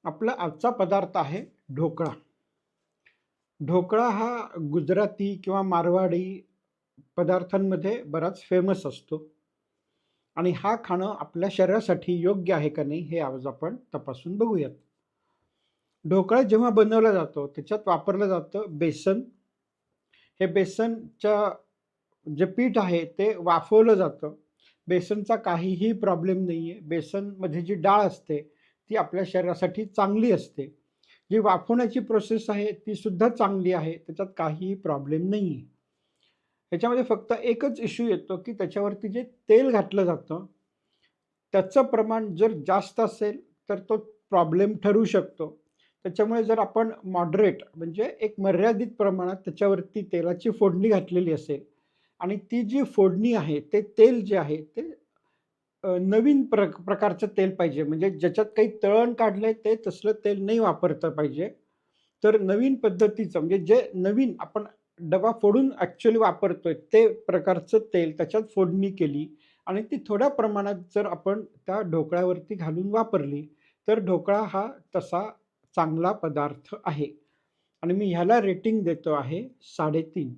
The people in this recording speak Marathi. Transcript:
आपला आजचा पदार्थ आहे ढोकळा. ढोकळा हा गुजराती किंवा मारवाडी पदार्थांमध्ये बराच फेमस असतो आणि हा खाणं आपल्या शरीरासाठी योग्य आहे का नाही हे आज आपण तपासून बघूयात. ढोकळा जेव्हा बनवला जातो त्याच्यात वापरलं जातं बेसन. हे बेसनच्या जे पीठ आहे ते वाफवलं जातं. बेसनचा काहीही प्रॉब्लेम नाही आहे. बेसनमध्ये जी डाळ असते ती आपल्या शरीरासाठी चांगली असते. जी वाफवण्याची प्रोसेस आहे ती सुद्धा चांगली आहे. त्याच्यात काहीही प्रॉब्लेम नाही आहे. ह्याच्यामध्ये फक्त एकच इश्यू येतो, की त्याच्यावरती जे तेल घातलं जातं, त्याचं प्रमाण जर जास्त असेल तर तो प्रॉब्लेम ठरू शकतो. त्याच्यामुळे जर आपण मॉडरेट म्हणजे एक मर्यादित प्रमाणात त्याच्यावरती तेलाची फोडणी घातलेली असेल आणि ती जी फोडणी आहे, ते तेल जे आहे ते नवीन प्रकारचं तेल पाहिजे. म्हणजे ज्याच्यात काही तळण काढलंय ते तसलं तेल नाही वापरलं पाहिजे. तर नवीन पद्धतीचं म्हणजे जे नवीन आपण डबा फोडून ॲक्चुअली वापरतोय ते प्रकारचं तेल त्याच्यात फोडणी केली आणि ती थोड्या प्रमाणात जर आपण त्या ढोकळ्यावरती घालून वापरली, तर ढोकळा हा तसा चांगला पदार्थ आहे आणि मी ह्याला रेटिंग देतो आहे 3.5.